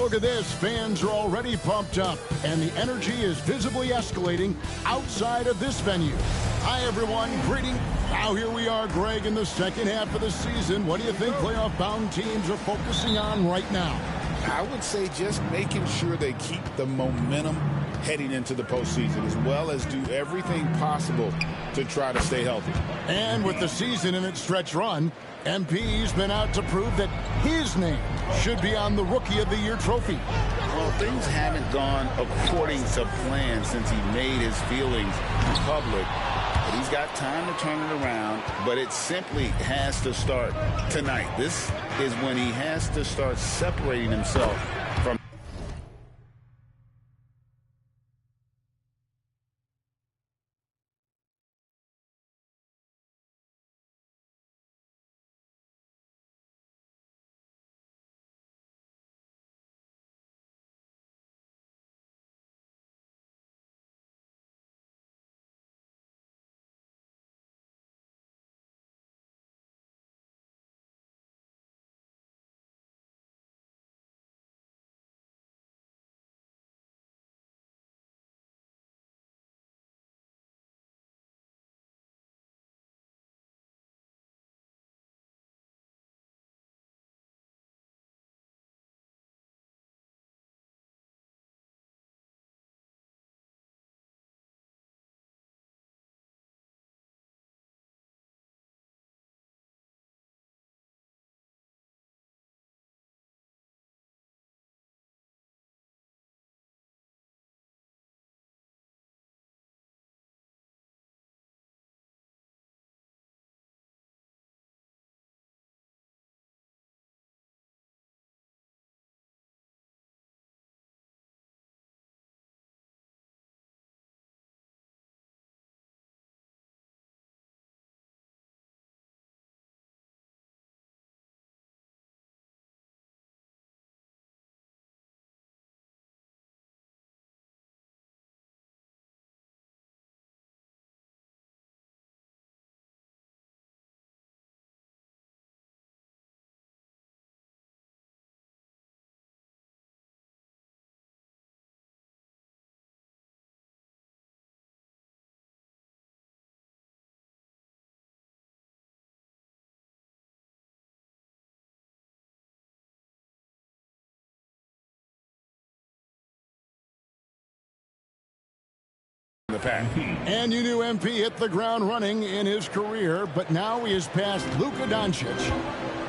look at this. Fans are already pumped up, and the energy is visibly escalating outside of this venue. Hi, everyone. Greeting. Now here we are, Greg, in the second half of the season. What do you think playoff-bound teams are focusing on right now? I would say just making sure they keep the momentum heading into the postseason, as well as do everything possible to try to stay healthy. And with the season in its stretch run, MP's been out to prove that his name should be on the Rookie of the Year trophy. Well, things haven't gone according to plan since he made his feelings public. But he's got time to turn it around, but it simply has to start tonight. This is when he has to start separating himself from the pack. And you knew MP hit the ground running in his career, but now he has passed Luka Doncic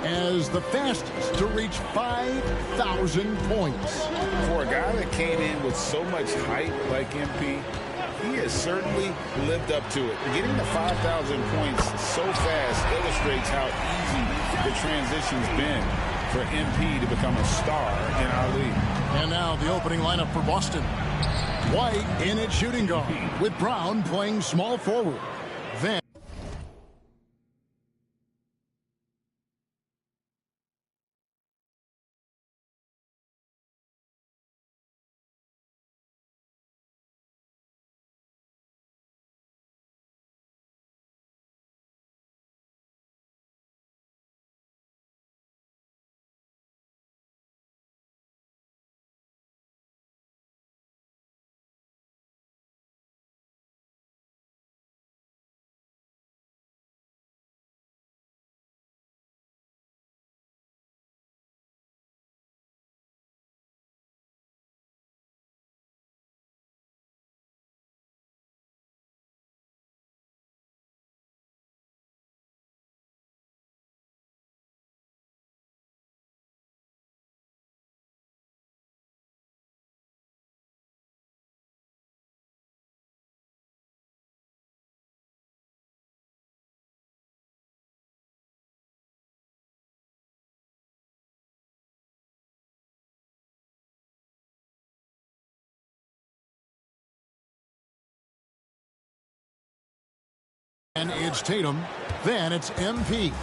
as the fastest to reach 5,000 points. For a guy that came in with so much hype like MP, he has certainly lived up to it. Getting to 5,000 points so fast illustrates how easy the transition's been for MP to become a star in our league. And now the opening lineup for Boston. White in at shooting guard, with Brown playing small forward. Then and it's Tatum. Then it's MP.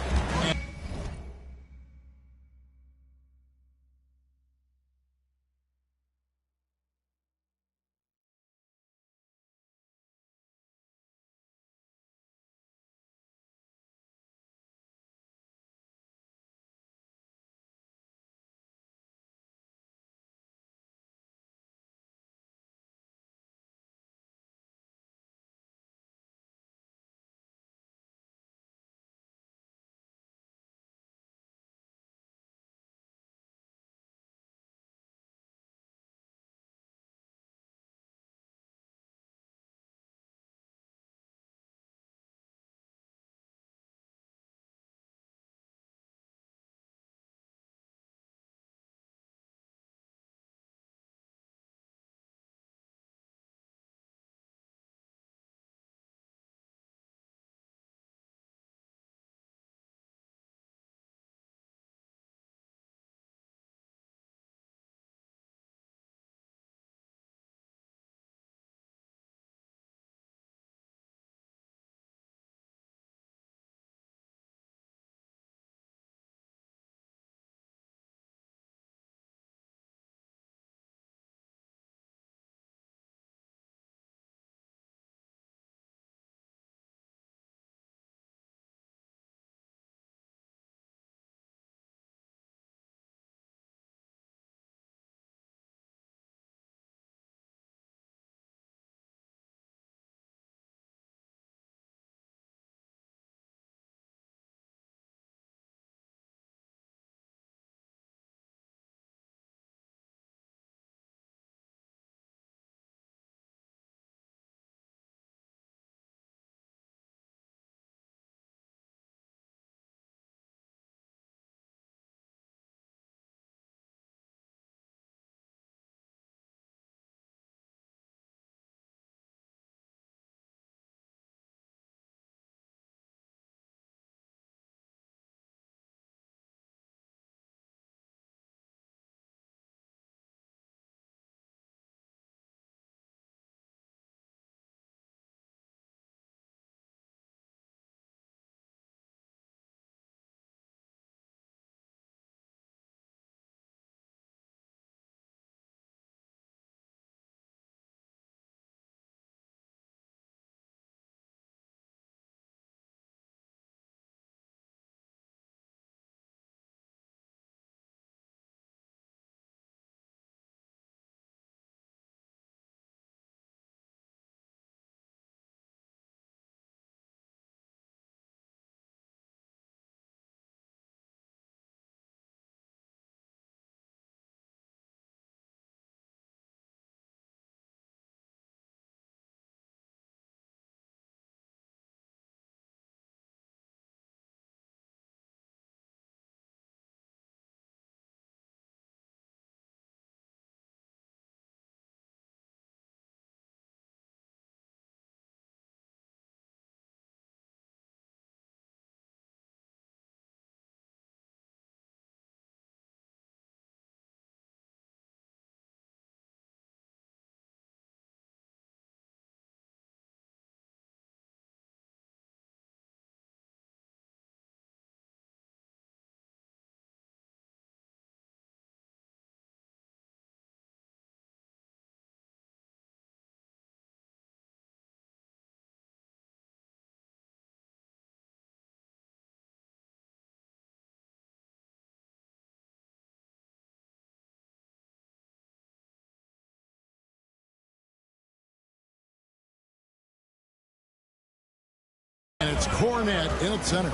Kornet in at center.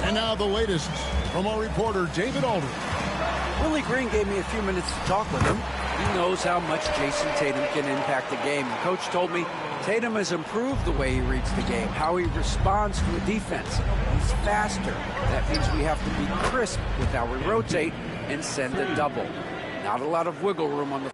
And now the latest from our reporter, David Aldridge. Willie Green gave me a few minutes to talk with him. He knows how much Jason Tatum can impact the game. And Coach told me Tatum has improved the way he reads the game, how he responds to a defense. He's faster. That means we have to be crisp with how we rotate and send a double. Not a lot of wiggle room on the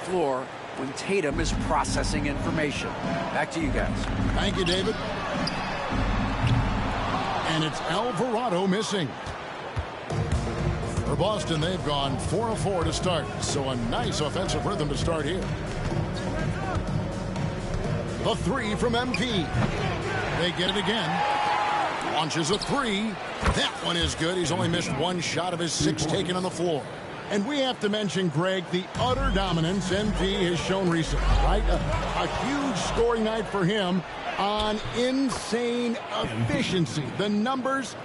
floor when Tatum is processing information. Back to you guys. Thank you, David. And it's Alvarado missing. For Boston, they've gone 4 of 4 to start, so a nice offensive rhythm to start here. The three from MP. They get it again. Launches a three. That one is good. He's only missed one shot of his 6 taken on the floor. And we have to mention, Greg, the utter dominance MP has shown recently, right? A huge scoring night for him on insane efficiency. The numbers,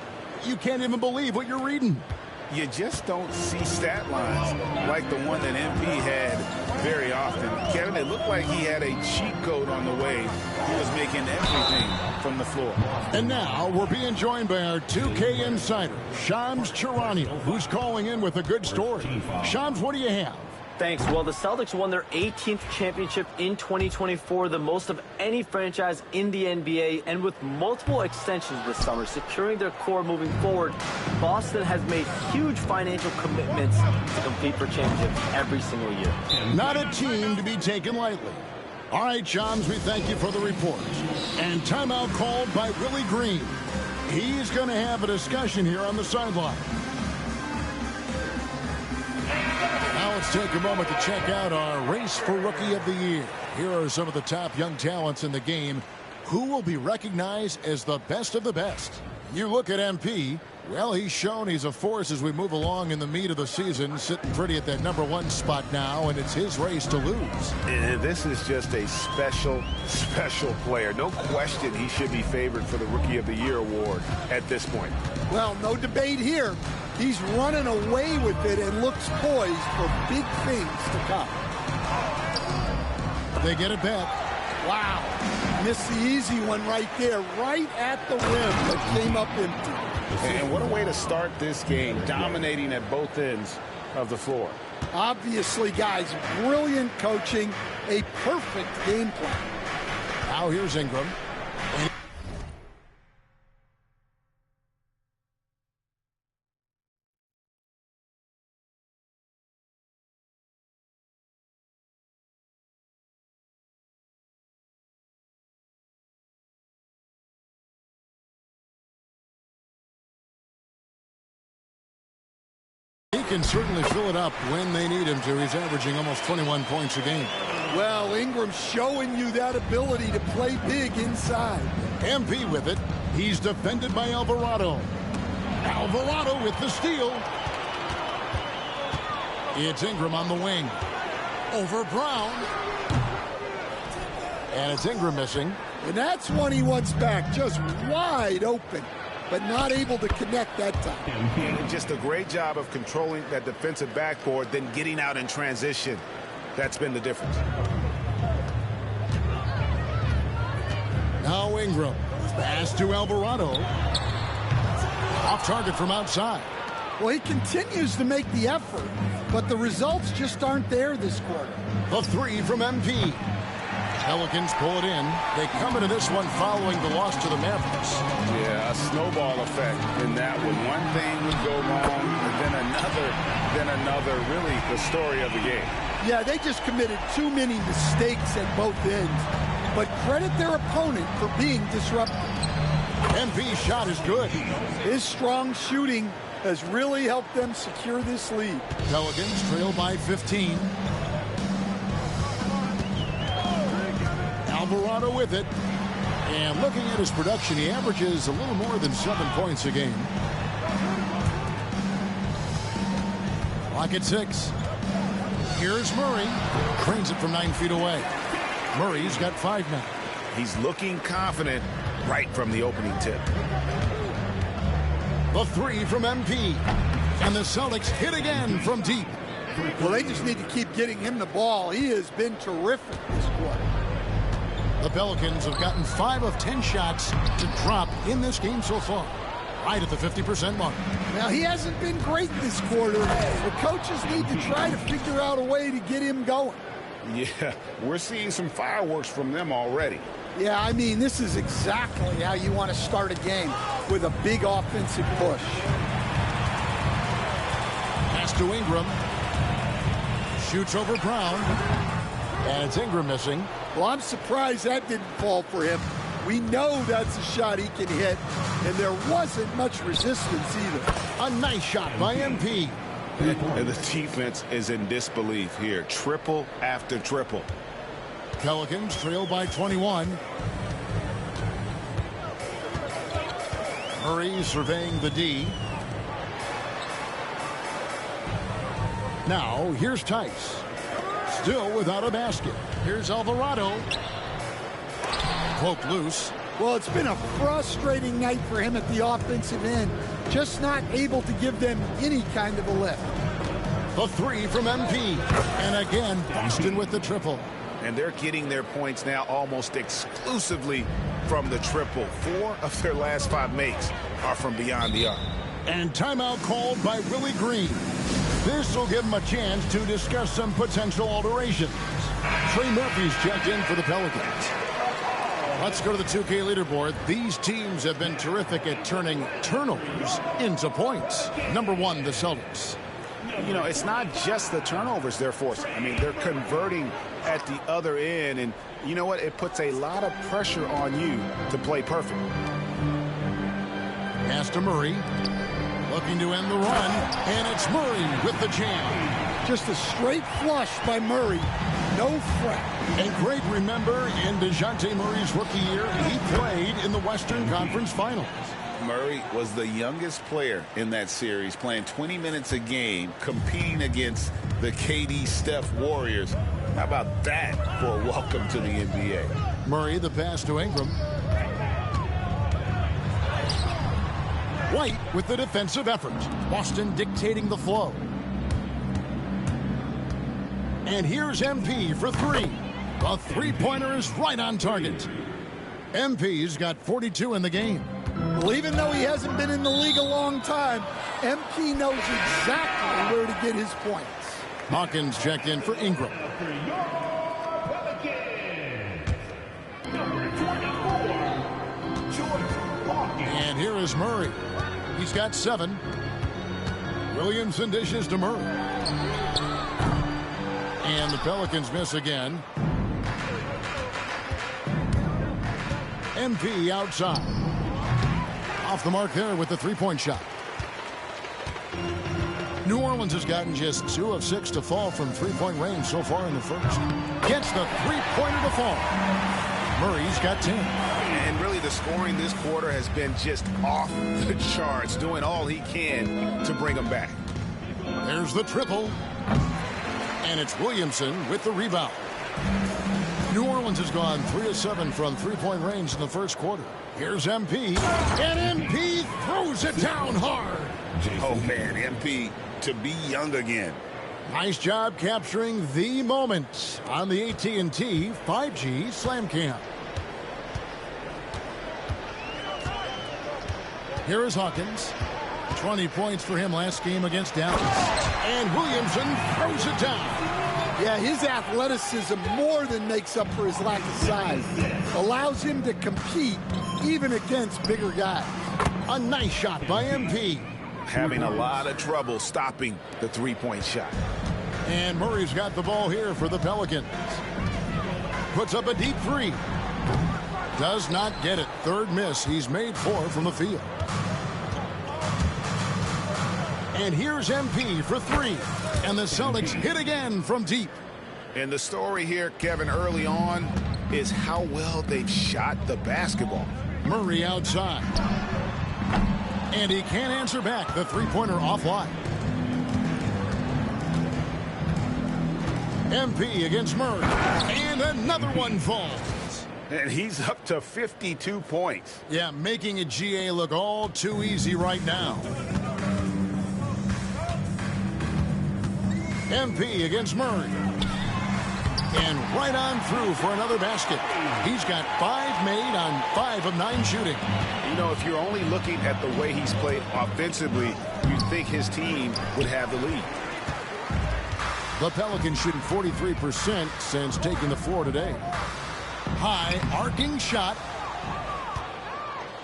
you can't even believe what you're reading. You just don't see stat lines like the one that MP had very often. Kevin, it looked like he had a cheat code on the way. He was making everything from the floor. And now we're being joined by our 2K insider, Shams Charania, who's calling in with a good story. Shams, what do you have? Thanks. Well, the Celtics won their 18th championship in 2024, the most of any franchise in the NBA, and with multiple extensions this summer, securing their core moving forward, Boston has made huge financial commitments to compete for championships every single year. Not a team to be taken lightly. All right, Shams, we thank you for the report. And timeout called by Willie Green. He's going to have a discussion here on the sideline. Now let's take a moment to check out our race for Rookie of the Year. Here are some of the top young talents in the game who will be recognized as the best of the best. You look at MP, well, he's shown he's a force as we move along in the meat of the season, sitting pretty at that #1 spot now, and it's his race to lose. And this is just a special player. No question he should be favored for the Rookie of the Year award at this point. Well, no debate here. He's running away with it and looks poised for big things to come. They get it back. Wow. Missed the easy one right there, right at the rim, but came up empty. And what a way to start this game, dominating at both ends of the floor. Obviously, guys, brilliant coaching, a perfect game plan. Now here's Ingram. He can certainly fill it up when they need him to. He's averaging almost 21 points a game. Well, Ingram's showing you that ability to play big inside. MP with it. He's defended by Alvarado. Alvarado with the steal. It's Ingram on the wing. over Brown. And it's Ingram missing. And that's one he wants back, just wide open, but not able to connect that time. And just a great job of controlling that defensive backboard, then getting out in transition. That's been the difference. Now Ingram. Pass to Alvarado. Off target from outside. Well, he continues to make the effort, but the results just aren't there this quarter. The three from MP. Pelicans pull it in. They come into this one following the loss to the Mavericks. Yeah, a snowball effect in that one. One thing would go wrong, then another. Really the story of the game. Yeah, they just committed too many mistakes at both ends. But credit their opponent for being disruptive. MP's shot is good. His strong shooting has really helped them secure this lead. Pelicans trail by 15. Alvarado with it. And looking at his production, he averages a little more than 7 points a game. Clock at 6. Here's Murray. Cranes it from 9 feet away. Murray's got 5 now. He's looking confident right from the opening tip. The three from MP. And the Celtics hit again from deep. Well, they just need to keep getting him the ball. He has been terrific this quarter. The Pelicans have gotten 5 of 10 shots to drop in this game so far. Right at the 50% mark. Now, he hasn't been great this quarter. The coaches need to try to figure out a way to get him going. Yeah, we're seeing some fireworks from them already. Yeah, I mean, this is exactly how you want to start a game, with a big offensive push. Pass to Ingram. Shoots over Brown. And it's Ingram missing. Well, I'm surprised that didn't fall for him. We know that's a shot he can hit, and there wasn't much resistance either. A nice shot by MP. And the defense is in disbelief here. Triple after triple. Pelicans trail by 21. Murray surveying the D. Now, here's Tice. Still without a basket. Here's Alvarado. Poked loose. Well, it's been a frustrating night for him at the offensive end. Just not able to give them any kind of a lift. The three from MP. And again, Boston with the triple. And they're getting their points now almost exclusively from the triple. 4 of their last 5 makes are from beyond the arc. And timeout called by Willie Green. This will give him a chance to discuss some potential alterations. Trey Murphy's checked in for the Pelicans. Let's go to the 2K leaderboard. These teams have been terrific at turning turnovers into points. Number 1, the Celtics. You know, it's not just the turnovers they're forcing. I mean, they're converting at the other end. And you know what? It puts a lot of pressure on you to play perfect. Pass to Murray. Looking to end the run. And it's Murray with the jam. Just a straight flush by Murray. No fret. And Greg, remember, in DeJounte Murray's rookie year, he played in the Western Conference Finals. Murray was the youngest player in that series, playing 20 minutes a game, competing against the KD Steph Warriors. How about that for a welcome to the NBA? Murray, the pass to Ingram. White with the defensive effort. Boston dictating the flow. And here's MP for 3. The three-pointer is right on target. MP's got 42 in the game. Well, even though he hasn't been in the league a long time, MP knows exactly where to get his points. Hawkins checked in for Ingram. And here is Murray. He's got 7. Williamson dishes to Murray. And the Pelicans miss again. MP outside. Off the mark there with the three-point shot. New Orleans has gotten just 2 of 6 to fall from three-point range so far in the first. Gets the three-pointer to fall. Murray's got 10. And really the scoring this quarter has been just off the charts, doing all he can to bring them back. There's the triple. And it's Williamson with the rebound. New Orleans has gone 3 of 7 from three-point range in the first quarter. Here's MP, and MP throws it down hard. Oh, man, MP to be young again. Nice job capturing the moment on the AT&T 5G Slam Cam. Here is Hawkins. 20 points for him last game against Dallas. And Williamson throws it down. Yeah, his athleticism more than makes up for his lack of size. Allows him to compete even against bigger guys. A nice shot by MP. Having a lot of trouble stopping the three-point shot. And Murray's got the ball here for the Pelicans. Puts up a deep three. Does not get it. Third miss. He's made 4 from the field. And here's MP for 3. And the Celtics hit again from deep. And the story here, Kevin, early on is how well they've shot the basketball. Murray outside. And he can't answer back. The three-pointer offline. MP against Murray. And another one falls. And he's up to 52 points. Yeah, making a GA look all too easy right now. MP against Murray. And right on through for another basket. He's got 5 made on 5 of 9 shooting. You know, if you're only looking at the way he's played offensively, you'd think his team would have the lead. The Pelicans shooting 43% since taking the floor today. High arcing shot.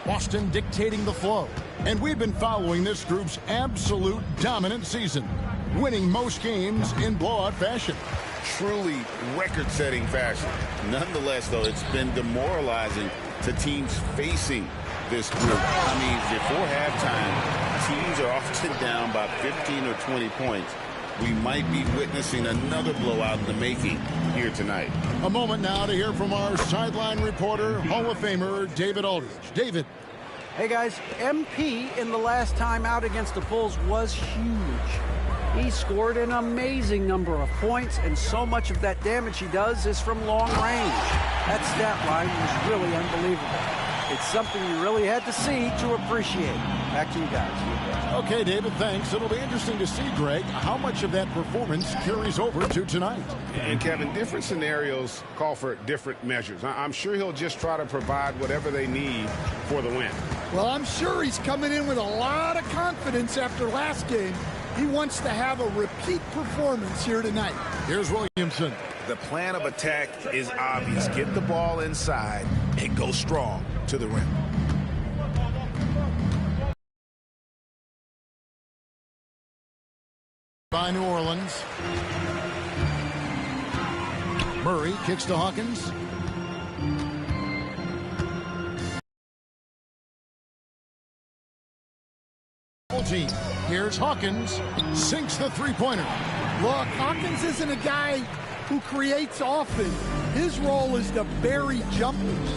Boston dictating the flow. And we've been following this group's absolute dominant season, winning most games in blowout fashion. Truly record-setting fashion. Nonetheless, though, it's been demoralizing to teams facing this group. I mean, before halftime, teams are often down by 15 or 20 points. We might be witnessing another blowout in the making here tonight. A moment now to hear from our sideline reporter, Hall of Famer David Aldridge. David. Hey, guys, MP in the last time out against the Bulls was huge. He scored an amazing number of points, and so much of that damage he does is from long range. That stat line was really unbelievable. It's something you really had to see to appreciate. Back to you guys. Okay, David, thanks. It'll be interesting to see, Greg, how much of that performance carries over to tonight. And, Kevin, different scenarios call for different measures. I'm sure he'll just try to provide whatever they need for the win. Well, I'm sure he's coming in with a lot of confidence after last game. He wants to have a repeat performance here tonight. Here's Williamson. The plan of attack is obvious. Get the ball inside and go strong to the rim. By New Orleans. Murray kicks to Hawkins. Team. Here's Hawkins. Sinks the three-pointer. Look, Hawkins isn't a guy who creates offense. His role is to bury jumpers.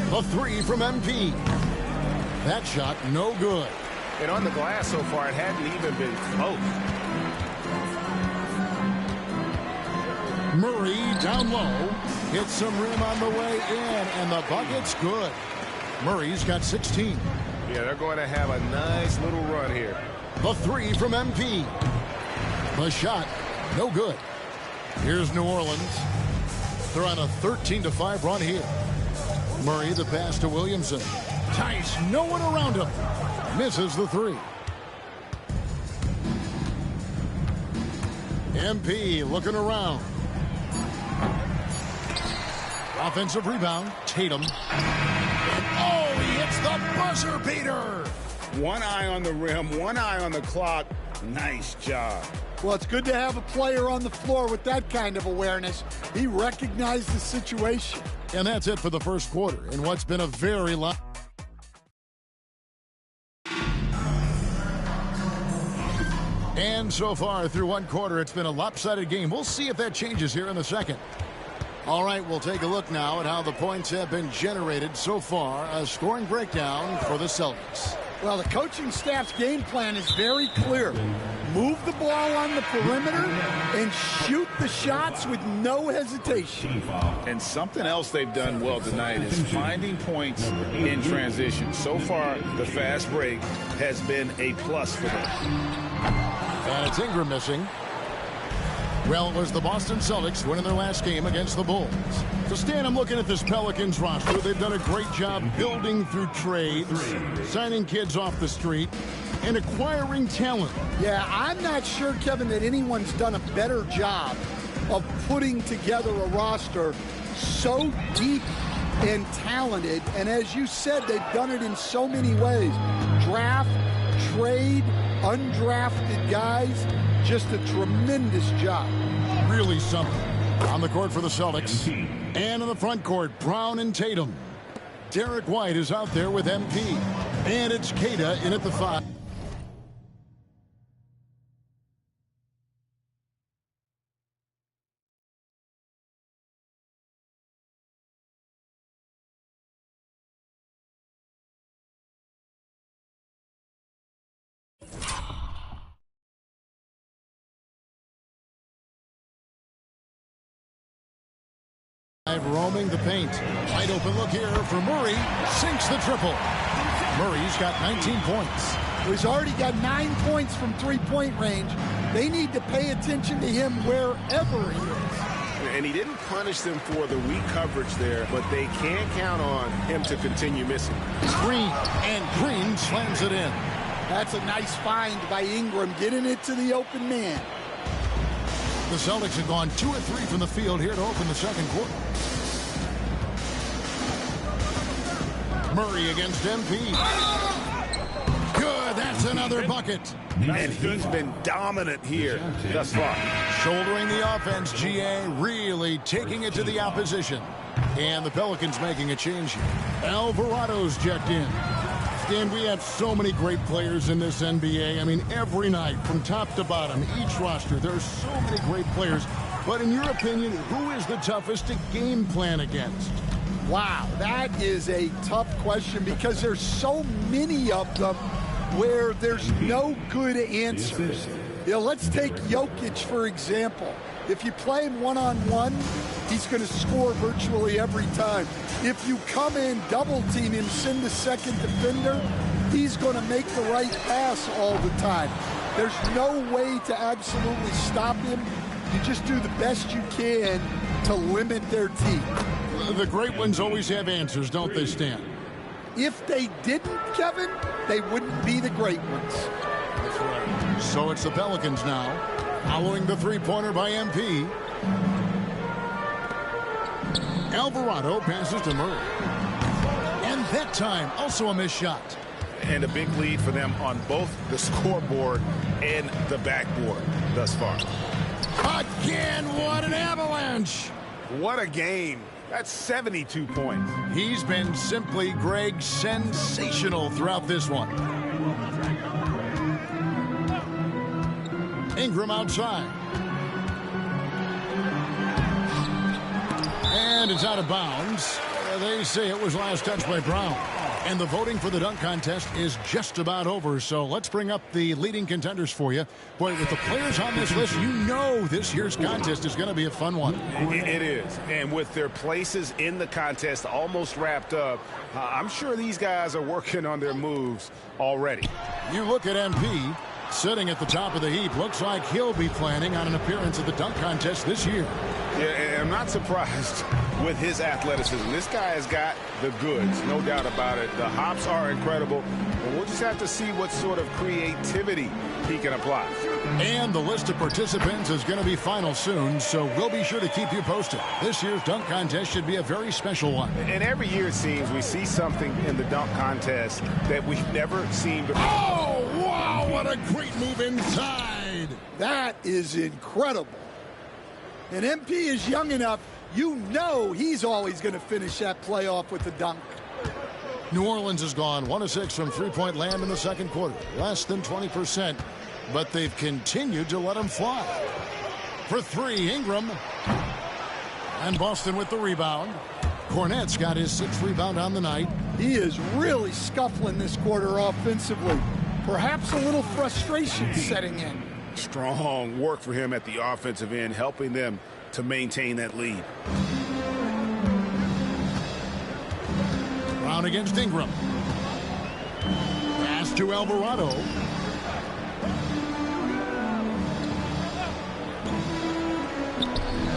The 3 from MP. That shot no good. And on the glass so far, it hadn't even been close. Murray down low. Hits some rim on the way in, and the bucket's good. Murray's got 16. Yeah, they're going to have a nice little run here. The 3 from MP. The shot, no good. Here's New Orleans. They're on a 13-5 run here. Murray, the pass to Williamson. Tice, no one around him. Misses the 3. MP looking around. Offensive rebound, Tatum. And oh, he hits the buzzer beater. One eye on the rim, one eye on the clock. Nice job. Well, it's good to have a player on the floor with that kind of awareness. He recognized the situation. And that's it for the first quarter in what's been a very long. And so far through one quarter, it's been a lopsided game. We'll see if that changes here in the second. All right, we'll take a look now at how the points have been generated so far. A scoring breakdown for the Celtics. Well, the coaching staff's game plan is very clear. Move the ball on the perimeter and shoot the shots with no hesitation. And something else they've done well tonight is finding points in transition. So far, the fast break has been a plus for them. And it's Ingram missing. Well, it was the Boston Celtics winning their last game against the Bulls. So, Stan, I'm looking at this Pelicans roster. They've done a great job building through trades, signing kids off the street, and acquiring talent. Yeah, I'm not sure, Kevin, that anyone's done a better job of putting together a roster so deep and talented. And as you said, they've done it in so many ways. Draft, trade, undrafted guys. Just a tremendous job. Really something. On the court for the Celtics. And in the front court, Brown and Tatum. Derek White is out there with MP. And it's Keita in at the 5. Roaming the paint. Wide open look here for Murray. Sinks the triple. Murray's got 19 points. He's already got 9 points from three-point range. They need to pay attention to him wherever he is. And he didn't punish them for the weak coverage there, but they can't count on him to continue missing. Green, and Green slams it in. That's a nice find by Ingram, getting it to the open man. The Celtics have gone 2 of 3 from the field here to open the second quarter. Murray against MP. Good, that's another bucket. And he's been dominant here thus far. Shouldering the offense, GA really taking it to the opposition. And the Pelicans making a change here. Alvarado's checked in. Dan, we have so many great players in this NBA. I mean, every night, from top to bottom, each roster, there are so many great players. But in your opinion, who is the toughest to game plan against? Wow, that is a tough question because there's so many of them where there's no good answers. You know, let's take Jokic, for example. If you play him one-on-one, he's going to score virtually every time. If you come in, double-team him, send the second defender, he's going to make the right pass all the time. There's no way to absolutely stop him. You just do the best you can to limit their team. The great ones always have answers, don't they, Stan? If they didn't, Kevin, they wouldn't be the great ones. That's right. So it's the Pelicans now, following the three-pointer by MP. Alvarado passes to Murray. And that time, also a missed shot. And a big lead for them on both the scoreboard and the backboard thus far. Again, what an avalanche! What a game. That's 72 points. He's been simply, Greg, sensational throughout this one. Ingram outside. And it's out of bounds. They say it was last touched by Brown. And the voting for the dunk contest is just about over. So let's bring up the leading contenders for you. Boy, with the players on this list, you know this year's contest is going to be a fun one. It is. And with their places in the contest almost wrapped up, I'm sure these guys are working on their moves already. You look at MP sitting at the top of the heap. Looks like he'll be planning on an appearance at the dunk contest this year. Yeah, and I'm not surprised with his athleticism. This guy has got the goods, no doubt about it. The hops are incredible, and we'll just have to see what sort of creativity he can apply. And the list of participants is going to be final soon, so we'll be sure to keep you posted. This year's dunk contest should be a very special one. And every year it seems we see something in the dunk contest that we've never seen before. Oh, wow, what a great move inside. That is incredible. And MP is young enough, you know he's always going to finish that play off with the dunk. New Orleans has gone 1 of 6 from three-point land in the second quarter. Less than 20%, but they've continued to let them fly. For three, Ingram. And Boston with the rebound. Cornette's got his 6th rebound on the night. He is really scuffling this quarter offensively. Perhaps a little frustration setting in. Strong work for him at the offensive end, helping them to maintain that lead. Brown against Ingram. Pass to Alvarado.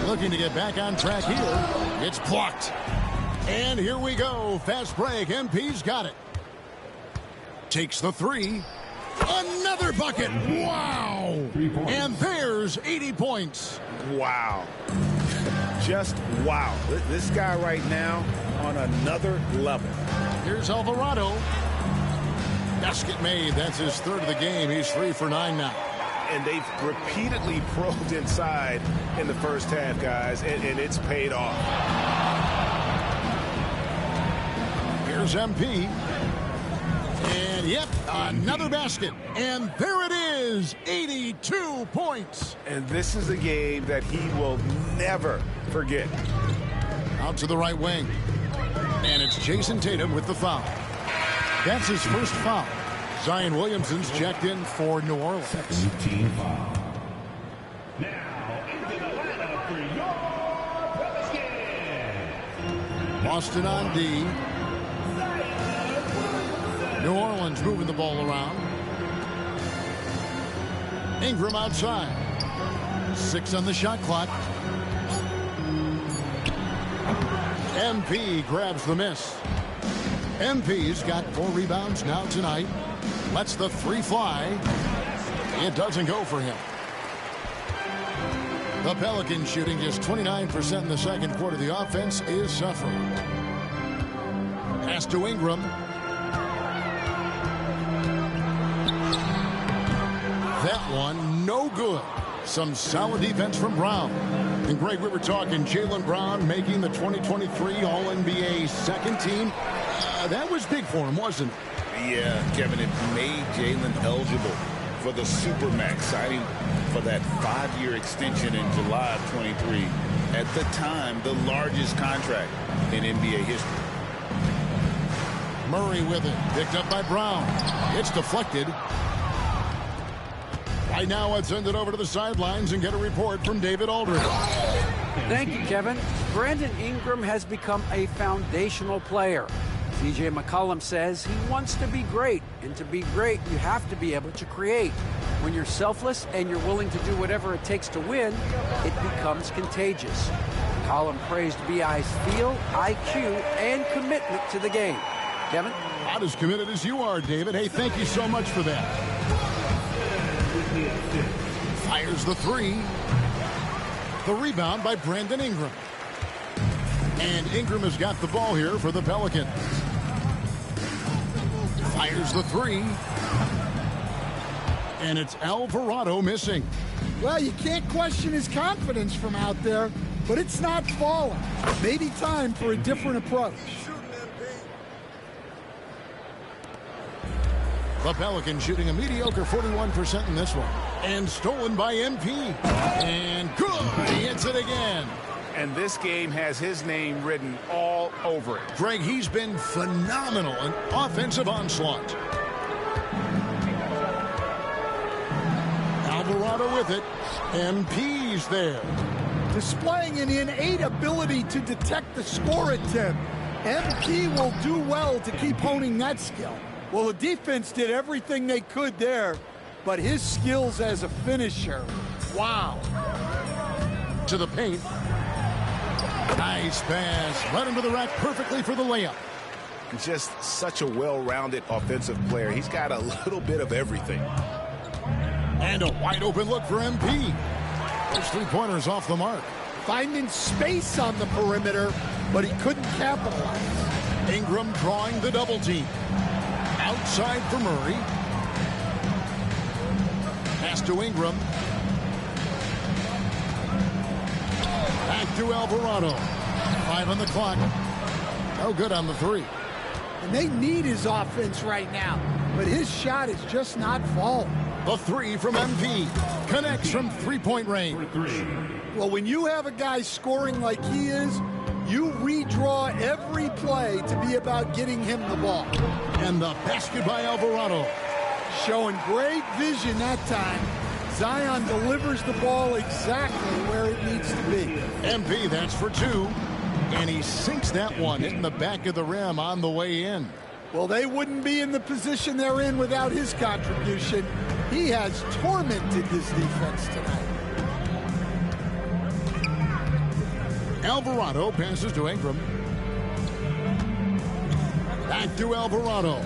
Looking to get back on track here. It's blocked. And here we go. Fast break. MP's got it. Takes the three. Another bucket. Wow. And there's 80 points. Wow. Just wow. This guy right now on another level. Here's Alvarado. Basket made. That's his third of the game. He's 3 for 9 now. And they've repeatedly probed inside in the first half, guys, and it's paid off. Here's MP. And, yep, another basket. And there it is, 82 points. And this is a game that he will never forget. Out to the right wing. And it's Jason Tatum with the foul. That's his first foul. Zion Williamson's checked in for New Orleans. Team foul. Now into the lineup for your Pelicans. Boston on D. New Orleans moving the ball around. Ingram outside. 6 on the shot clock. MP grabs the miss. MP's got 4 rebounds now tonight. Lets the 3 fly. It doesn't go for him. The Pelicans shooting just 29% in the second quarter. The offense is suffering. Pass to Ingram. That one, no good. Some solid defense from Brown. And Greg, we were talking Jaylen Brown making the 2023 All-NBA second team. That was big for him, wasn't it? Yeah, Kevin, it made Jaylen eligible for the Supermax, signing for that 5-year extension in July of 23. At the time, the largest contract in NBA history. Murray with it, picked up by Brown. It's deflected. Right now, let's send it over to the sidelines and get a report from David Aldridge. Thank you, Kevin. Brandon Ingram has become a foundational player. C.J. McCollum says he wants to be great, and to be great, you have to be able to create. When you're selfless and you're willing to do whatever it takes to win, it becomes contagious. McCollum praised B.I.'s feel, IQ, and commitment to the game. Kevin? Not as committed as you are, David. Hey, thank you so much for that. Fires the 3. The rebound by Brandon Ingram. And Ingram has got the ball here for the Pelicans. Fires the 3. And it's Alvarado missing. Well, you can't question his confidence from out there, but it's not falling. Maybe time for a different approach. The Pelicans shooting a mediocre 41% in this one. And stolen by MP. And good. He hits it again. And this game has his name written all over it. Greg, he's been phenomenal in offensive onslaught. Alvarado with it. MP's there. Displaying an innate ability to detect the score attempt. MP will do well to keep honing that skill. Well, the defense did everything they could there, but his skills as a finisher, wow. To the paint. Nice pass. Right into the rack perfectly for the layup. Just such a well-rounded offensive player. He's got a little bit of everything. And a wide open look for MP. Those 3-pointers off the mark. Finding space on the perimeter, but he couldn't capitalize. Ingram drawing the double team. Outside for Murray. Pass to Ingram. Back to Alvarado. 5 on the clock. No good on the 3. And they need his offense right now, but his shot is just not falling. The 3 from MP. Connects from 3-point range. Well, when you have a guy scoring like he is, You redraw every play to be about getting him the ball. And the basket by Alvarado. Showing great vision that time. Zion delivers the ball exactly where it needs to be. MP, that's for two. And he sinks that one, hitting the back of the rim on the way in. Well, they wouldn't be in the position they're in without his contribution. He has tormented this defense tonight. Alvarado passes to Ingram. Back to Alvarado.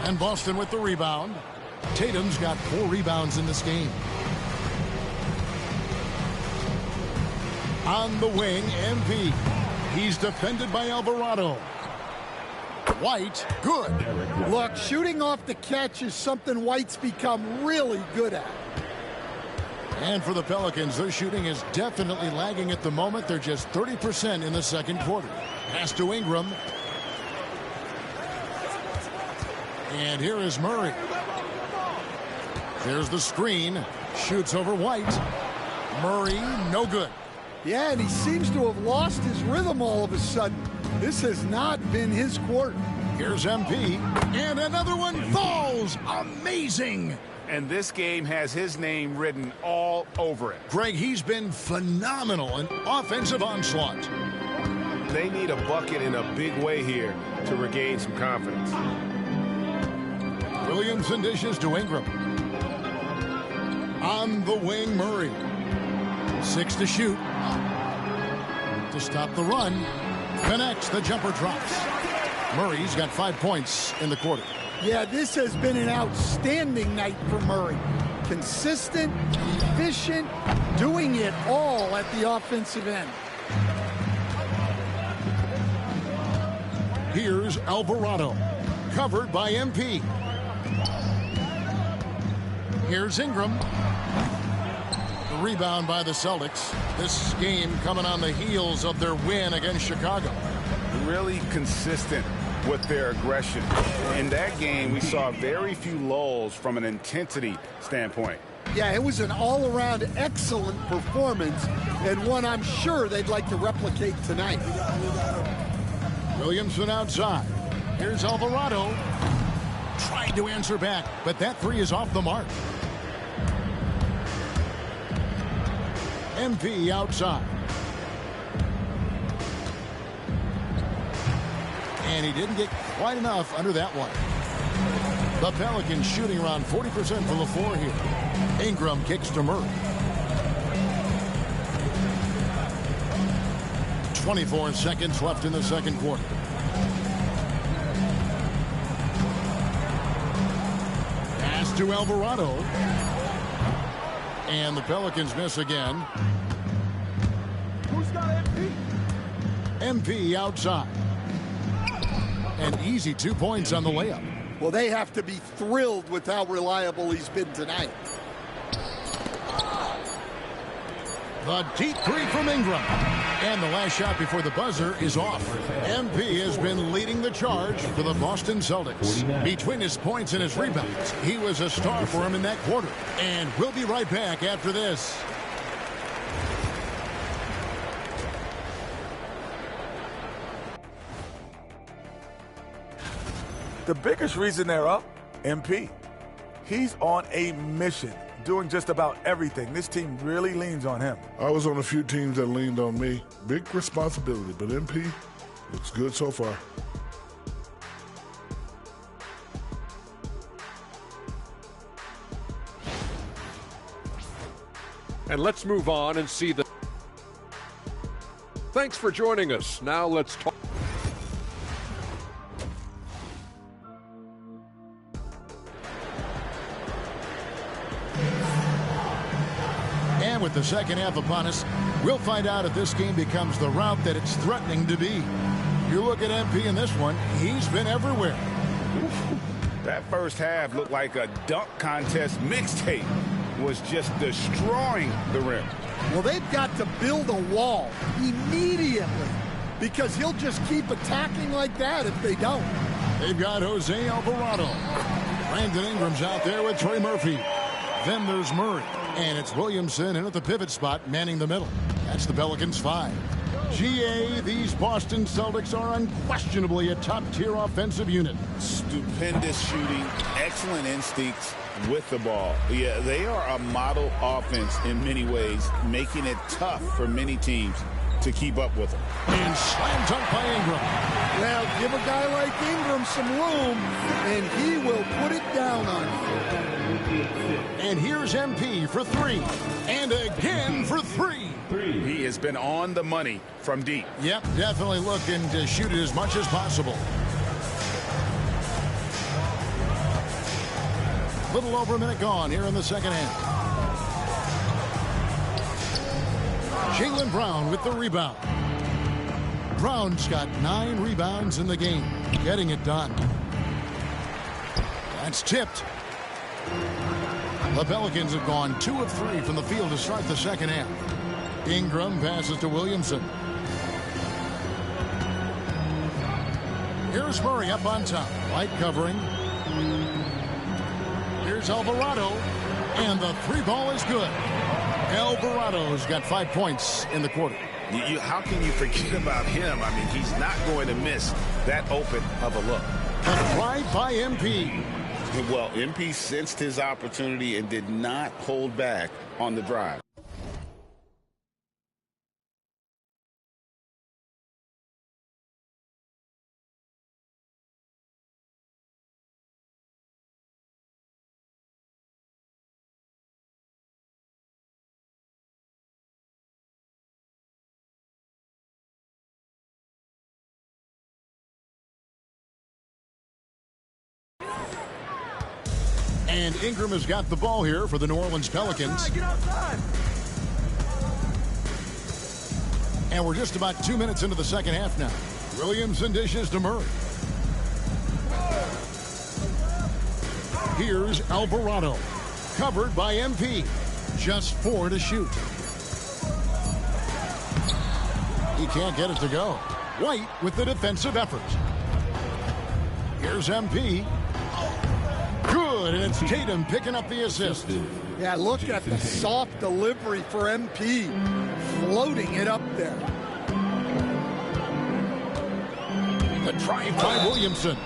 And Boston with the rebound. Tatum's got 4 rebounds in this game. On the wing, MP. He's defended by Alvarado. White, good. Look, shooting off the catch is something White's become really good at. And for the Pelicans, their shooting is definitely lagging at the moment. They're just 30% in the second quarter. Pass to Ingram. And here is Murray. There's the screen. Shoots over White. Murray, no good. Yeah, and he seems to have lost his rhythm all of a sudden. This has not been his quarter. Here's MP. And another one falls. Amazing. And this game has his name written all over it. Greg, he's been phenomenal in offensive onslaught. They need a bucket in a big way here to regain some confidence. Williamson dishes to Ingram. On the wing, Murray. 6 to shoot. To stop the run. Connects, the jumper drops. Murray's got 5 points in the quarter. Yeah, this has been an outstanding night for Murray. Consistent, efficient, doing it all at the offensive end. Here's Alvarado. Covered by MP. Here's Ingram. The rebound by the Celtics. This game coming on the heels of their win against Chicago. Really consistent with their aggression. In that game, we saw very few lulls from an intensity standpoint. Yeah, it was an all-around excellent performance, and one I'm sure they'd like to replicate tonight. Williamson outside. Here's Alvarado. Tried to answer back, but that 3 is off the mark. MP outside. And he didn't get quite enough under that one. The Pelicans shooting around 40% from the floor here. Ingram kicks to Murray. 24 seconds left in the second quarter. Pass to Alvarado. And the Pelicans miss again. Who's got MP? MP outside. An easy 2 points on the layup. Well, they have to be thrilled with how reliable he's been tonight. The deep 3 from Ingram. And the last shot before the buzzer is off. MP has been leading the charge for the Boston Celtics. Between his points and his rebounds, he was a star for him in that quarter. And we'll be right back after this. The biggest reason they're up, MP. He's on a mission, doing just about everything. This team really leans on him. I was on a few teams that leaned on me. Big responsibility, but MP looks good so far. And let's move on and see the... Thanks for joining us. Now let's talk. And with the second half upon us, we'll find out if this game becomes the route that it's threatening to be. You look at MP in this one, he's been everywhere. That first half looked like a dunk contest mixtape. Was just destroying the rim. Well, they've got to build a wall immediately because he'll just keep attacking like that if they don't. They've got Jose Alvarado. Brandon Ingram's out there with Trey Murphy. Then there's Murray. And it's Williamson in at the pivot spot, manning the middle. That's the Pelicans 5. GA, these Boston Celtics are unquestionably a top-tier offensive unit. Stupendous shooting, excellent instincts with the ball. Yeah, they are a model offense in many ways, making it tough for many teams to keep up with them. And slam dunk by Ingram. Well, give a guy like Ingram some room, and he will put it down on you. And here's MP for 3. And again for 3. He has been on the money from deep. Yep, definitely looking to shoot it as much as possible. Little over a minute gone here in the second half. Jaylen Brown with the rebound. Brown's got 9 rebounds in the game, getting it done. That's tipped. The Pelicans have gone 2 of 3 from the field to start the second half. Ingram passes to Williamson. Here's Murray up on top. Light covering. Here's Alvarado. And the 3 ball is good. Alvarado's got 5 points in the quarter. How can you forget about him? I mean, he's not going to miss that open of a look. A drive by MP. Well, MP sensed his opportunity and did not hold back on the drive. And Ingram has got the ball here for the New Orleans Pelicans. Get outside. And we're just about 2 minutes into the second half now. Williamson dishes to Murray. Here's Alvarado. Covered by MP. Just 4 to shoot. He can't get it to go. White with the defensive effort. Here's MP. Good, and it's Tatum picking up the assist. Yeah, look at the soft delivery for MP. Floating it up there. The drive by Williamson.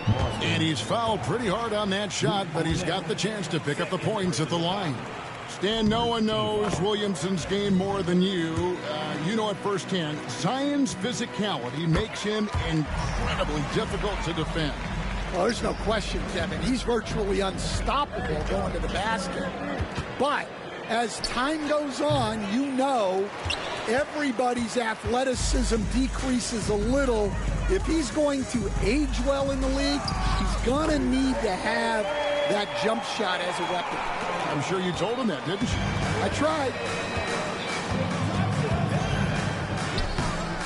And he's fouled pretty hard on that shot, but he's got the chance to pick up the points at the line. Stan, no one knows Williamson's game more than you. You know it firsthand. Zion's physicality makes him incredibly difficult to defend. Well, there's no question, Kevin. He's virtually unstoppable going to the basket. But as time goes on, you know everybody's athleticism decreases a little. If he's going to age well in the league, he's going to need to have that jump shot as a weapon. I'm sure you told him that, didn't you? I tried.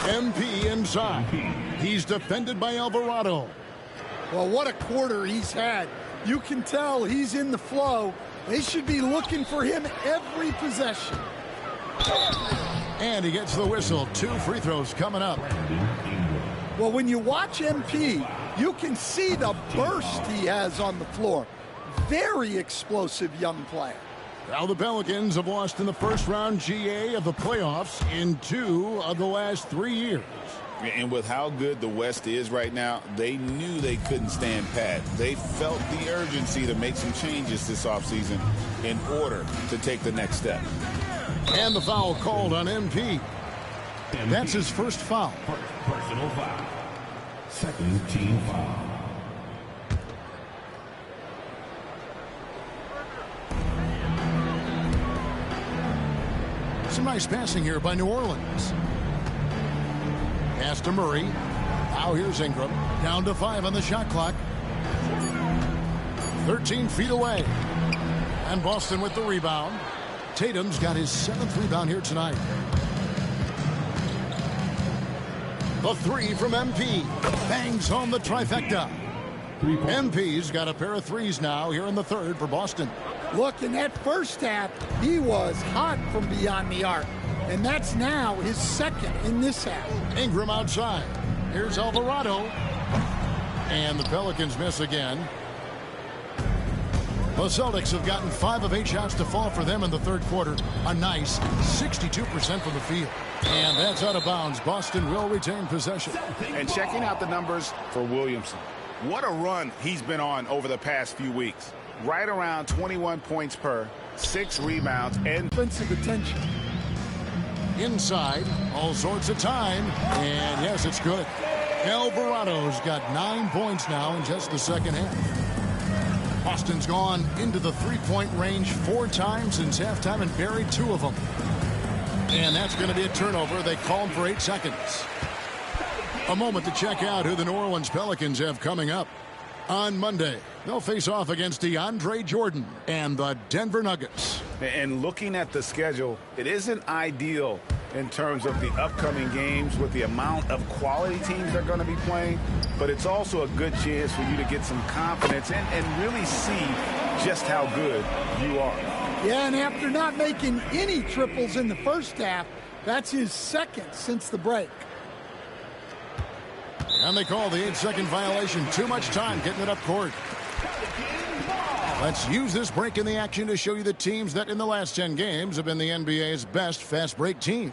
MP inside. He's defended by Alvarado. Well, what a quarter he's had. You can tell he's in the flow. They should be looking for him every possession. And he gets the whistle. 2 free throws coming up. Well, when you watch MP, you can see the burst he has on the floor. Very explosive young player. Now the Pelicans have lost in the first round GA of the playoffs in 2 of the last 3 years. And with how good the West is right now, they knew they couldn't stand pat. They felt the urgency to make some changes this offseason in order to take the next step. And the foul called on MP. That's his first foul. Personal foul. Second team foul. Some nice passing here by New Orleans. Pass to Murray. Now here's Ingram. Down to 5 on the shot clock. 13 feet away. And Boston with the rebound. Tatum's got his 7th rebound here tonight. The 3 from MP. Bangs home the trifecta. MP's got a pair of 3s now here in the 3rd for Boston. Look, in that first half, he was hot from beyond the arc. And that's now his 2nd in this half. Ingram outside. Here's Alvarado. And the Pelicans miss again. The Celtics have gotten 5 of 8 shots to fall for them in the third quarter. A nice 62% from the field. And that's out of bounds. Boston will retain possession. And checking out the numbers for Williamson. What a run he's been on over the past few weeks. Right around 21 points per, 6 rebounds, and defensive attention. Inside, all sorts of time. And yes, it's good. Alvarado's got 9 points now in just the second half. Boston's gone into the three-point range 4 times since halftime and buried 2 of them. And that's going to be a turnover. They call him for 8 seconds. A moment to check out who the New Orleans Pelicans have coming up. On Monday, they'll face off against DeAndre Jordan and the Denver Nuggets. And looking at the schedule, it isn't ideal in terms of the upcoming games with the amount of quality teams they're going to be playing, but it's also a good chance for you to get some confidence and really see just how good you are. Yeah, and after not making any triples in the first half, that's his second since the break. And they call the 8-second violation. Too much time getting it up court. Let's use this break in the action to show you the teams that in the last 10 games have been the NBA's best fast break teams.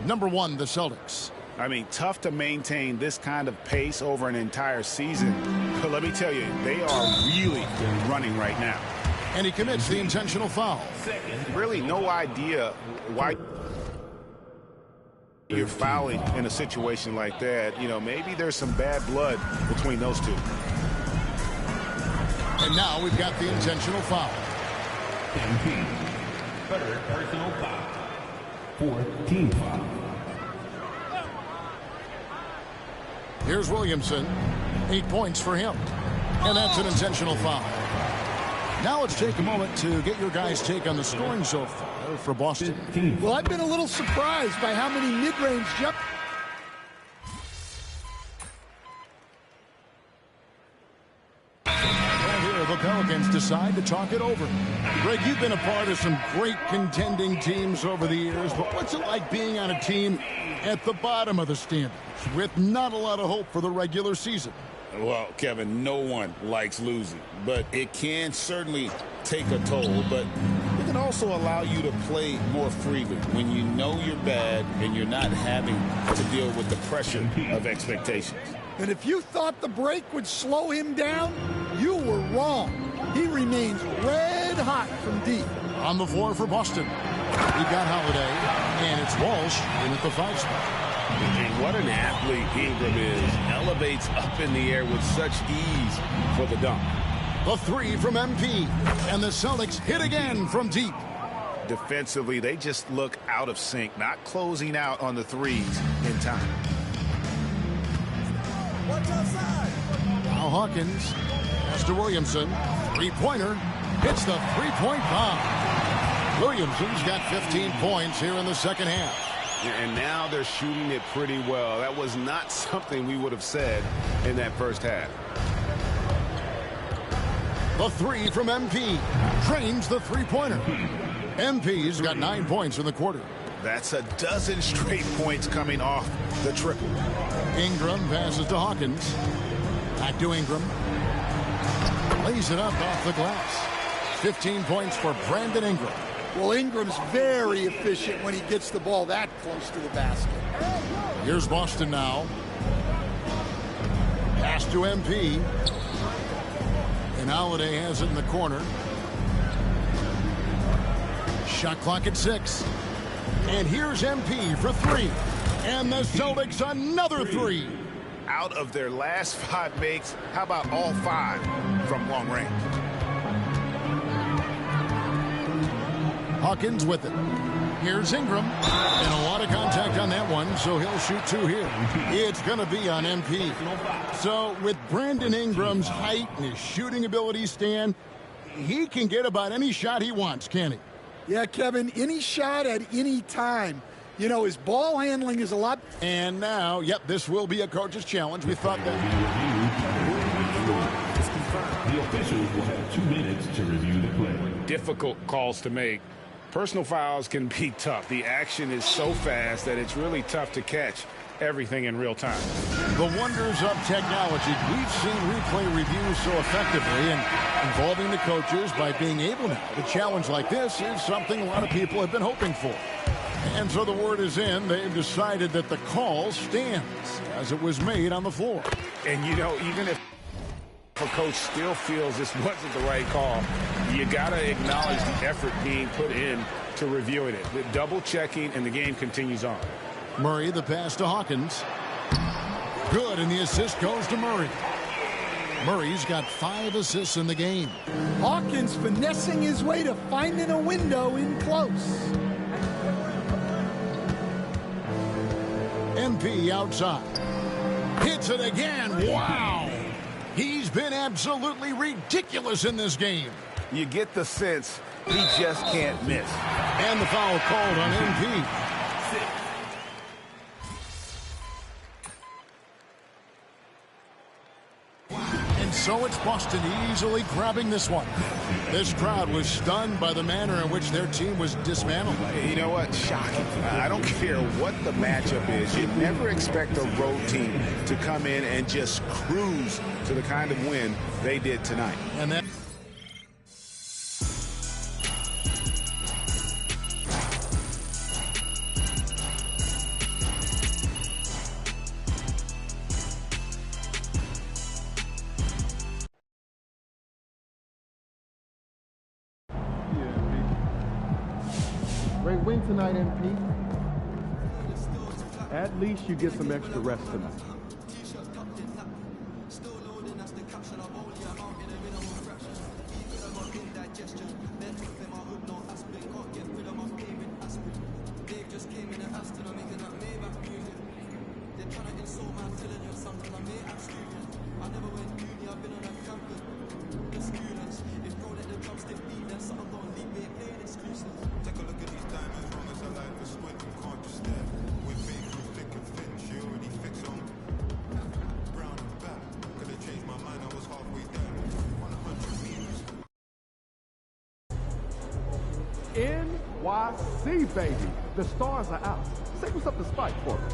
Number 1, the Celtics. I mean, tough to maintain this kind of pace over an entire season. But let me tell you, they are really running right now. And he commits the intentional foul. Really no idea why you're fouling in a situation like that. You know, maybe there's some bad blood between those two. And now we've got the intentional foul. Third personal foul. 4th team foul. Here's Williamson. 8 points for him. And that's an intentional foul. Now let's take a moment to get your guys' take on the scoring so far for Boston. Well, I've been a little surprised by how many mid-range jump. Well, here the Pelicans decide to talk it over. Greg, you've been a part of some great contending teams over the years, but what's it like being on a team at the bottom of the standings with not a lot of hope for the regular season? Well, Kevin, no one likes losing, but it can certainly take a toll, but it can also allow you to play more freely when you know you're bad and you're not having to deal with the pressure of expectations. And if you thought the break would slow him down, you were wrong. He remains red hot from deep. On the floor for Boston, we've got Holiday, and it's Walsh in at the 5 spot. And what an athlete Ingram is. Elevates up in the air with such ease for the dunk. The 3 from MP. And the Celtics hit again from deep. Defensively, they just look out of sync, not closing out on the threes in time. Now Hawkins. Pass to Williamson. 3-pointer. Hits the 3-point bomb. Williamson's got 15 points here in the second half. And now they're shooting it pretty well. That was not something we would have said in that first half. The 3 from MP. Drains the 3-pointer. MP's got 9 points in the quarter. That's a dozen straight points coming off the triple. Ingram passes to Hawkins. Back to Ingram. Lays it up off the glass. 15 points for Brandon Ingram. Well, Ingram's very efficient when he gets the ball that close to the basket. Here's Boston now. Pass to MP. And Holiday has it in the corner. Shot clock at 6. And here's MP for 3. And the Celtics another 3. Out of their last 5 makes, how about all 5 from long range? Hawkins with it. Here's Ingram. And a lot of contact on that one, so he'll shoot 2 here. It's going to be on MP. So with Brandon Ingram's height and his shooting ability, Stan, he can get about any shot he wants, can he? Yeah, Kevin, any shot at any time. You know, his ball handling is a lot. And now, yep, this will be a coach's challenge. We thought that. The officials will have 2 minutes to review the play. Difficult calls to make. Personal fouls can be tough. The action is so fast that it's really tough to catch. everything in real time. The wonders of technology. We've seen replay reviews so effectively, and involving the coaches by being able now to challenge like this is something a lot of people have been hoping for. And so the word is in. They've decided that the call stands as it was made on the floor. And, you know, even if a coach still feels this wasn't the right call, you got to acknowledge the effort being put in to reviewing it. The double checking, and the game continues on. Murray, the pass to Hawkins. Good, and the assist goes to Murray. Murray's got 5 assists in the game. Hawkins finessing his way to finding a window in close. MP outside. Hits it again. Wow. He's been absolutely ridiculous in this game. You get the sense he just can't miss. And the foul called on MP. And so it's Boston easily grabbing this one. This crowd was stunned by the manner in which their team was dismantled. You know what? Shocking. I don't care what the matchup is. You never expect a road team to come in and just cruise to the kind of win they did tonight. And then great win tonight, MP. At least you get some extra rest tonight. NYC, baby. The stars are out. Say what's up to Spike for me.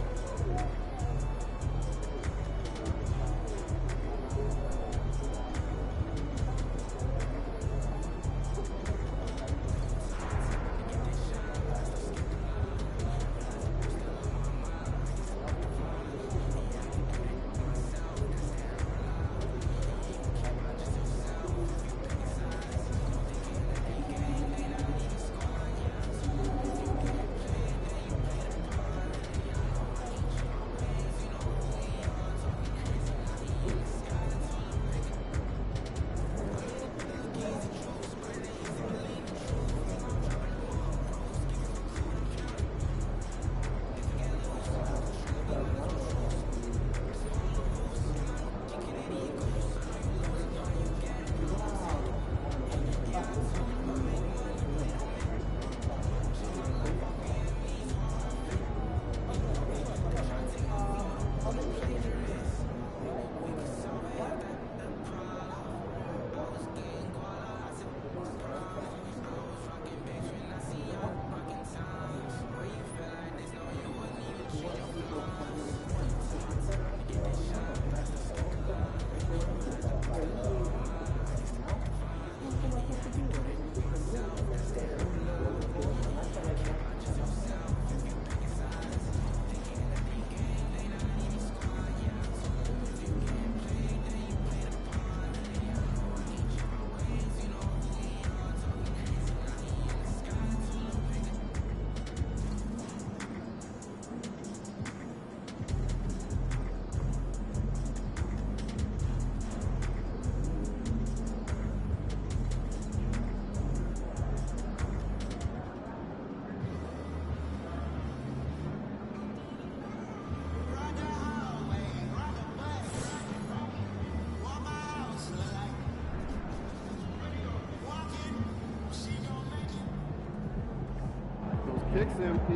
Kicks, MP. Do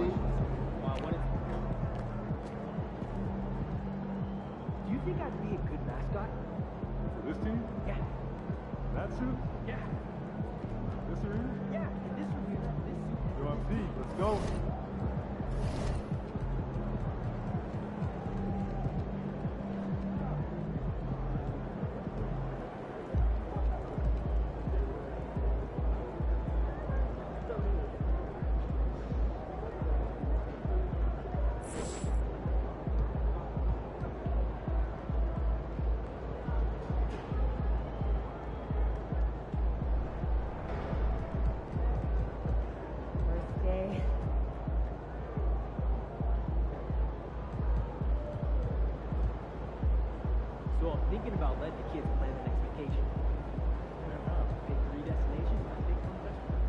you think I'd be a good mascot? For this team? Yeah. That suit? Yeah. This arena? Yeah, in this arena, this suit. Yo, MP, let's go. let the kids plan the next vacation. I don't know. Pick 3 destinations, I pick 1 restaurant.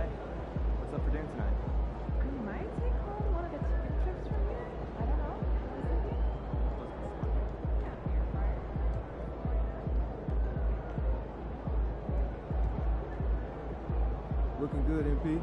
Hey, what's up for dinner tonight? I might take home one of the chicken strips from here. I don't know. Looking good, MP.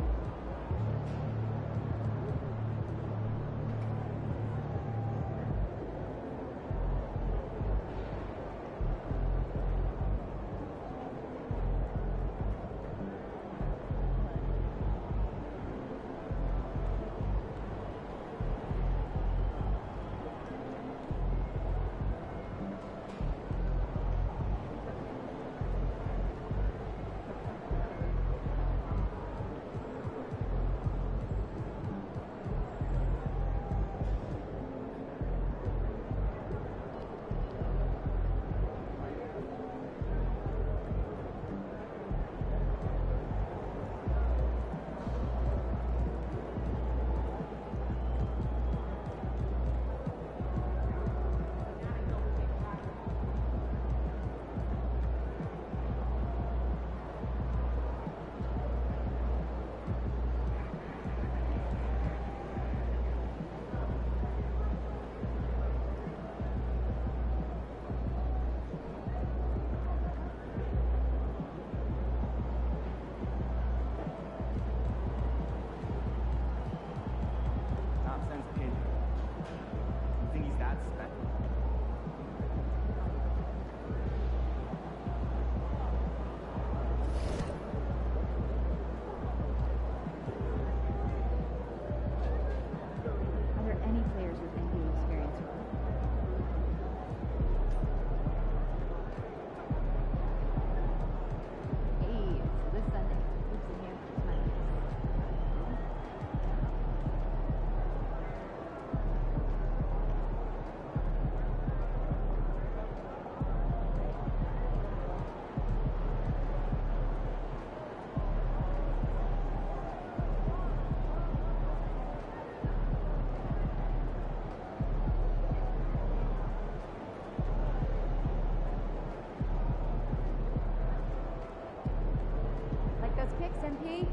SMP?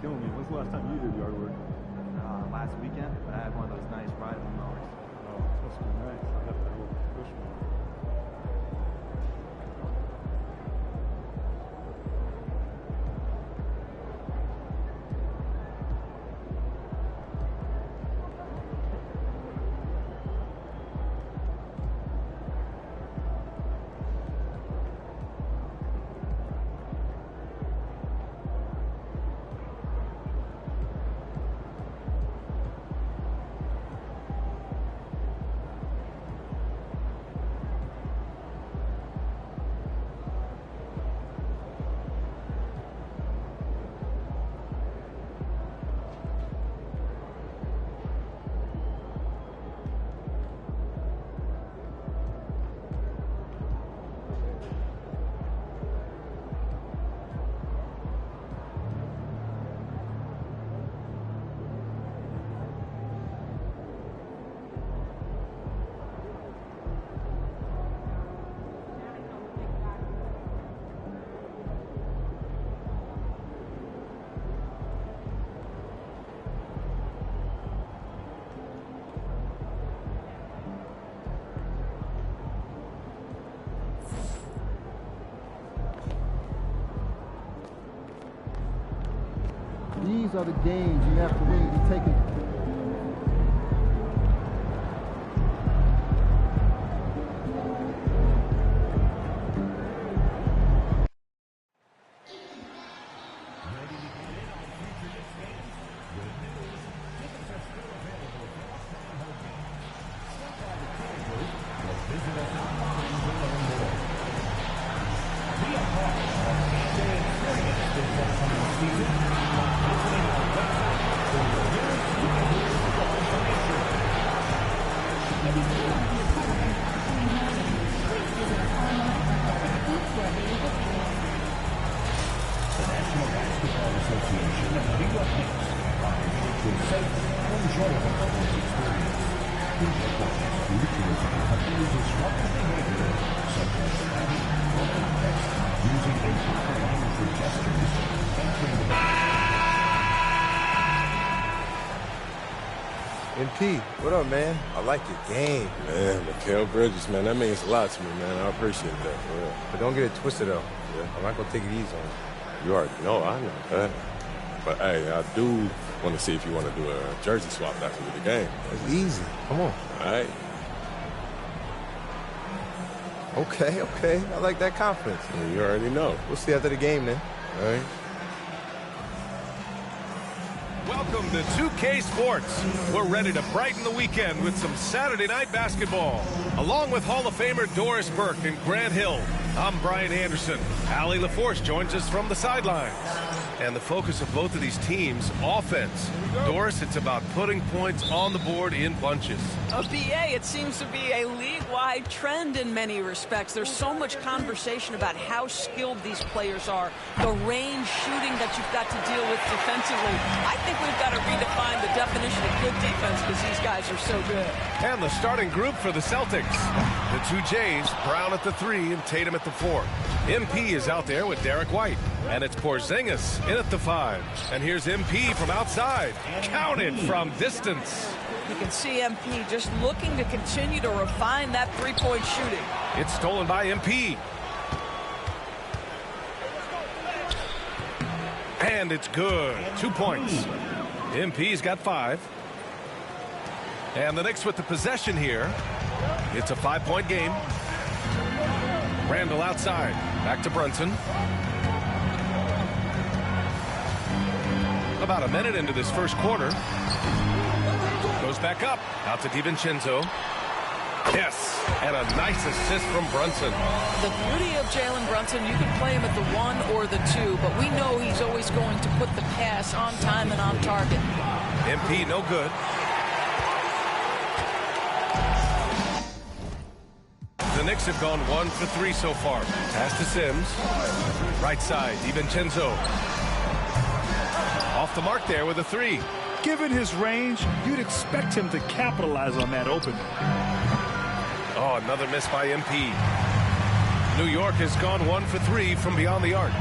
Killing me. When's the last time you did yard work? Last weekend, but I had one of those nice riding mowers. Oh, it's supposed to be nice. I got that little push mower. these are the games you have to really be taking. MP, what up, man? I like your game. Man, Mikal Bridges, man, that means a lot to me, man. I appreciate that, for real. But don't get it twisted, though. Yeah. I'm not going to take it easy on you. You already know, I know that. But, hey, I do want to see if you want to do a jersey swap after the game. It's easy. Come on. All right. Okay. I like that confidence. Yeah, you already know. We'll see after the game, then. All right. Welcome to 2K Sports. We're ready to brighten the weekend with some Saturday night basketball. Along with Hall of Famer Doris Burke and Grant Hill, I'm Brian Anderson. Allie LaForce joins us from the sidelines. And the focus of both of these teams, offense. Doris, it's about putting points on the board in bunches. BA, it seems to be a league-wide trend in many respects. There's so much conversation about how skilled these players are, the range shooting that you've got to deal with defensively. I think we've got to redefine the definition of good defense because these guys are so good. And the starting group for the Celtics. The two Jays, Brown at the 3 and Tatum at the 4. MP is out there with Derek White. And it's Porzingis in at the 5. And here's MP from outside. Counted from distance. You can see MP just looking to continue to refine that three-point shooting. It's stolen by MP. And it's good. 2 points. MP's got 5. And the Knicks with the possession here. It's a 5-point game. Randall outside. Back to Brunson. About a minute into this first quarter. Goes back up. Out to DiVincenzo. Yes. And a nice assist from Brunson. The beauty of Jalen Brunson, you can play him at the 1 or the 2, but we know he's always going to put the pass on time and on target. MP no good. The Knicks have gone 1 for 3 so far. Pass to Sims. Right side, DiVincenzo. Off the mark there with a 3. Given his range, you'd expect him to capitalize on that opening. Oh, another miss by MP. New York has gone 1 for 3 from beyond the arc.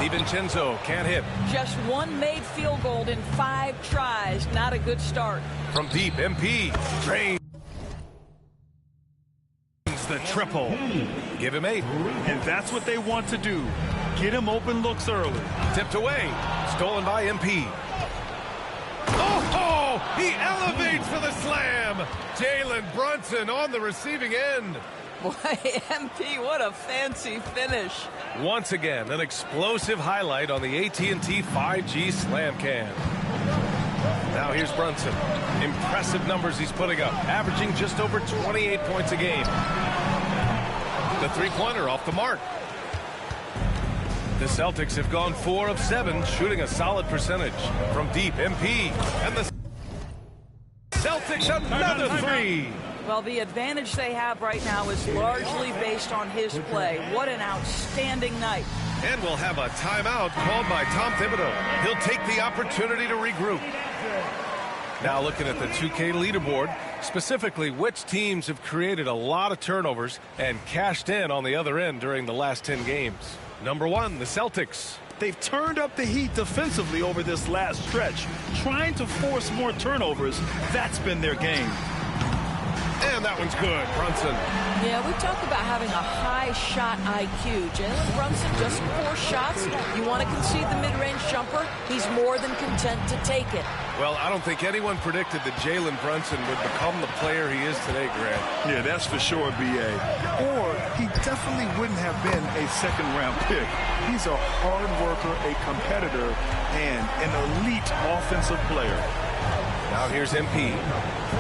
DiVincenzo can't hit. Just one made field goal in 5 tries. Not a good start. From deep, MP drains the triple. Give him 8. And that's what they want to do. Get him open looks early. Tipped away. Stolen by MP. Oh, he elevates for the slam. Jalen Brunson on the receiving end. Boy, MP, what a fancy finish. Once again, an explosive highlight on the AT&T 5G Slam Cam. Now here's Brunson. Impressive numbers he's putting up, averaging just over 28 points a game. The three-pointer off the mark. The Celtics have gone 4 of 7, shooting a solid percentage. From deep, MP. And the Celtics another 3. Well, the advantage they have right now is largely based on his play. What an outstanding night. And we'll have a timeout called by Tom Thibodeau. He'll take the opportunity to regroup. Now looking at the 2K leaderboard, specifically which teams have created a lot of turnovers and cashed in on the other end during the last 10 games. Number 1, the Celtics. They've turned up the heat defensively over this last stretch, trying to force more turnovers. That's been their game. And that one's good. Brunson. Yeah, we talk about having a high shot IQ. Jalen Brunson, just 4 shots. You want to concede the mid-range jumper? He's more than content to take it. Well, I don't think anyone predicted that Jalen Brunson would become the player he is today, Grant. Yeah, that's for sure, B.A. Or he definitely wouldn't have been a second-round pick. He's a hard worker, a competitor, and an elite offensive player. Now here's MP.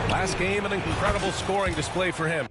Last game, an incredible scoring display for him.